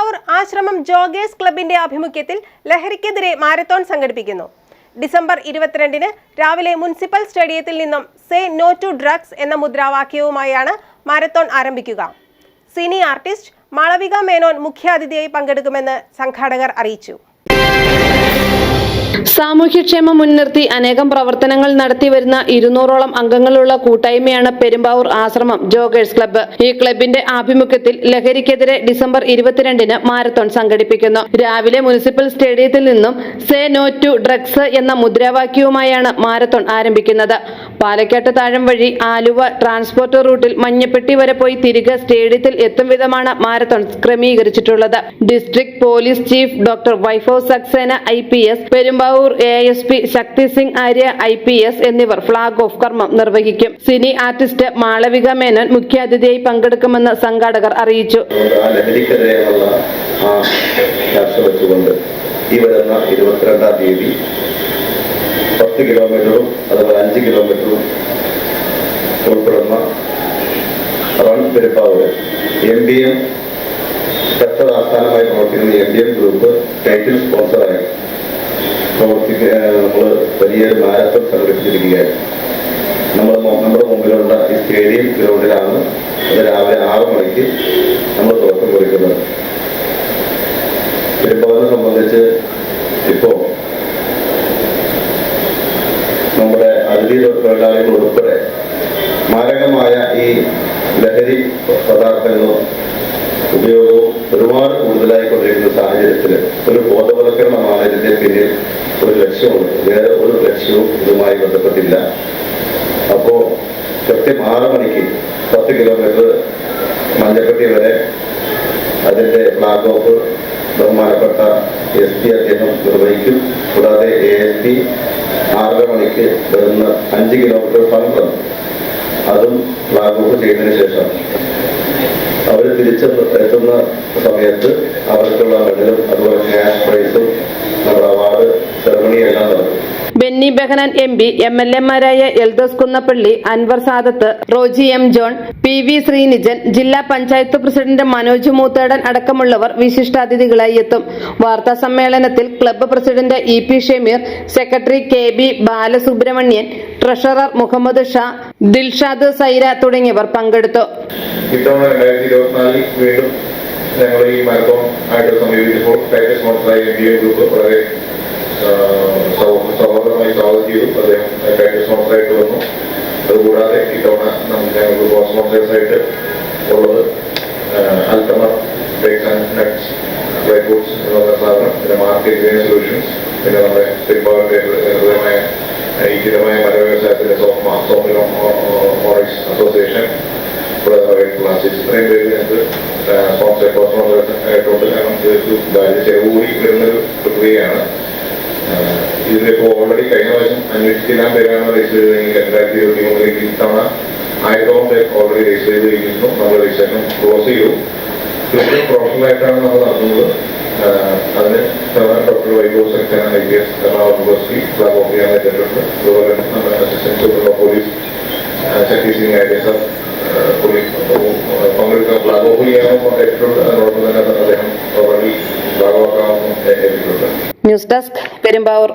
പെരുമ്പാവൂർ ആശ്രമം ജോഗേഴ്സ് ക്ലബിന്റെ ആഭിമുഖ്യത്തിൽ ലഹരിക്കെതിരെ മാരത്തോൺ സംഘടിപ്പിക്കുന്നു. ഡിസംബർ 22-ന് രാവിലെ മുനിസിപ്പൽ സ്റ്റേഡിയത്തിൽ നിന്നും സേ നോ ടു ഡ്രഗ്സ് എന്ന മുദ്രാവാക്യവുമായാണ് മാരത്തോൺ ആരംഭിക്കുക. സിനി ആർട്ടിസ്റ്റ് മാളവിക മേനോൻ മുഖ്യാതിഥിയായി പങ്കെടുക്കുമെന്ന് സംഘാടകർ അറിയിച്ചു. സാമൂഹ്യക്ഷേമം മുൻനിർത്തി അനേകം പ്രവർത്തനങ്ങൾ നടത്തിവരുന്ന 200ഓളം അംഗങ്ങളുള്ള കൂട്ടായ്മയാണ് പെരുമ്പാവൂർ ആശ്രമം ജോഗേഴ്സ് ക്ലബ്ബ്. ഈ ക്ലബിന്റെ ആഭിമുഖ്യത്തിൽ ലഹരിക്കെതിരെ ഡിസംബർ 22-ന് മാരത്തോൺ സംഘടിപ്പിക്കുന്നു. രാവിലെ മുനിസിപ്പൽ സ്റ്റേഡിയത്തിൽ നിന്നും സേ നോ ടു ഡ്രഗ്സ് എന്ന മുദ്രാവാക്യവുമായാണ് മാരത്തോൺ ആരംഭിക്കുന്നത്. പാലക്കാട്ട് താഴം വഴി ആലുവ ട്രാൻസ്പോർട്ട് റൂട്ടിൽ മഞ്ഞപ്പെട്ടി വരെ പോയി തിരികെ സ്റ്റേഡിയത്തിൽ എത്തും വിധമാണ് മാരത്തോൺ ക്രമീകരിച്ചിട്ടുള്ളത്. District police chief doctor Vaibhav Saxena IPS, Perumbavoor ASP Shakti Singh Arya IPS എന്നിവർ ഫ്ളാഗ് ഓഫ് കർമ്മം നിർവഹിക്കും. സിനി ആർട്ടിസ്റ്റ് മാളവിക മേനോൻ മുഖ്യാതിഥിയായി പങ്കെടുക്കുമെന്ന് സംഘാടകർ അറിയിച്ചു. ഈ വരുന്ന 22-ാം തീയതി 10 കിലോമീറ്ററും അതുപോലെ 5 കിലോമീറ്ററും ഉൾപ്പെടുന്ന റൺ പെരുമ്പാവൂർ MBM സെക്ടർ ആസ്ഥാനമായി പ്രവർത്തിക്കുന്ന MBM ഗ്രൂപ്പ് ടൈറ്റിൽ സ്പോൺസറായി നമ്മൾ വലിയൊരു മാരത്തോൺ സംഘടിപ്പിച്ചിരിക്കുകയാണ്. നമ്മുടെ മുമ്പിലുള്ള ഈ സ്റ്റേഡിയം ഗ്രൗണ്ടിലാണ് അത് രാവിലെ 6 മണിക്ക് നമ്മൾ തുടക്കം കുറിക്കുന്നത്. പെരുമ്പാവൂരിനെ സംബന്ധിച്ച് ഇപ്പോൾ നമ്മുടെ അതിഥി തൊഴിലാളികൾ ഉൾപ്പെടെ മാരകമായ ഈ ലഹരി പദാർത്ഥങ്ങളും ഉപയോഗവും ഒരുപാട് കൂടുതലായിക്കൊണ്ടിരിക്കുന്ന സാഹചര്യത്തിൽ ഒരു ബോധവൽക്കരണമാണ് ഇതിന്റെ പിന്നിൽ ഒരു ലക്ഷ്യമുണ്ട്. വേറെ ഒരു ലക്ഷ്യവും ഇതുമായി ബന്ധപ്പെട്ടില്ല. അപ്പോൾ കൃത്യം 6 മണിക്ക് 10 കിലോമീറ്റർ മഞ്ഞപ്പെട്ടി വരെ അതിന്റെ ഫ്ലാഗ് ഓഫ് ബഹുമാനപ്പെട്ട SP അദ്ദേഹം നിർവഹിക്കും. കൂടാതെ ASP 6:30 മണിക്ക് വരുന്ന 5 കിലോമീറ്റർ ഫണ്ട് അതും ഫ്ലാഗ് ഓഫ് ചെയ്തതിനു ശേഷം അവർ തിരിച്ചെത്തുന്ന സമയത്ത് അവർക്കുള്ള മെഡലും അതുപോലെ ക്യാഷ് പ്രൈസും നമ്മുടെ അവാർഡ് സെറമണിയെല്ലാം നടക്കും. ബെന്നി ബെഹനാൻ MP, MLA-മാരായ എൽദോസ് കുന്നപ്പള്ളി, അൻവർ സാദത്ത്, റോജി M. ജോൺ, PV ശ്രീനിജൻ, ജില്ലാ പഞ്ചായത്ത് പ്രസിഡന്റ് മനോജ് മൂത്തേടൻ അടക്കമുള്ളവർ വിശിഷ്ടാതിഥികളായി എത്തും. വാർത്താ സമ്മേളനത്തിൽ club president EP Shameer, secretary KB Balasubramanian, treasurer Muhammad Shah, Dilshad Saira തുടങ്ങിയവർ പങ്കെടുത്തു. ഇത്തവണ 2024 വീണ്ടും ഞങ്ങൾ ഈ മാരത്തോൺ ആയിട്ട് സമീപിച്ചപ്പോൾ ടൈറ്റിൽ സ്പോൺസറായ MBM ഗ്രൂപ്പ് വളരെ സൗഹൃദമായി സ്വാഗതം ചെയ്തു. അദ്ദേഹം ടൈറ്റിൽ സ്പോൺസറായിട്ട് വന്നു. അതുകൂടാതെ ഇത്തവണ ഞങ്ങൾക്ക് കോ സ്പോൺസേഴ്സായിട്ട് ഉള്ളത് Althamar bakes and nuts dry fruits എന്ന് പറയുന്ന സ്ഥാപനം, പിന്നെ മാർക്കറ്റ് ഗ്രീൻ സൊല്യൂഷൻസ്, പിന്നെ നമ്മുടെ പെരുമ്പാവൂരിന്റെ ഹൃദയമായ ഈറ്റിലമായ മരവ്യവസായത്തിന്റെ സോമിൽ മോറൈസ് അസോസിയേഷൻ, ഇത്രയും പേര് ഞങ്ങൾക്ക് സ്പോൺസറായിട്ടുണ്ട്. കാരണം ഇതൊരു ചെലവ് കൂടി വരുന്നൊരു പ്രക്രിയയാണ്. ഇതിലിപ്പോൾ ഓൾറെഡി കഴിഞ്ഞ പ്രാവശ്യം 500 പേരാണ് രജിസ്റ്റർ ചെയ്തെങ്കിൽ 2023 ഇത്തവണ 1000 പേർ ഓൾറെഡി രജിസ്റ്റർ ചെയ്ത് കഴിഞ്ഞിരുന്നു. നമ്മൾ രജിസ്ട്രേഷൻ ക്ലോസ് ചെയ്തു. തീർച്ചയായും പ്രൊഫഷണലായിട്ടാണ് നമ്മൾ നടത്തുന്നത്. അതിന് doctor Vaibhav Saxena IPS Ernakulam university flag off ചെയ്യാൻ പറ്റിയിട്ടുണ്ട്. അതുപോലെ നമ്മുടെ assistant superintendent police Shakti Singh Arya sir പങ്കെടുക്കാൻ ഫ്ലാഗ് ഓഫ് ചെയ്യാനും ഏറ്റിട്ടുണ്ട്. അതിനോടൊപ്പം തന്നെ അദ്ദേഹം ഓൾറെഡി ഭാഗമാക്കാമെന്നും ഏറ്റിട്ടുണ്ട്. News desk Perumbavoor.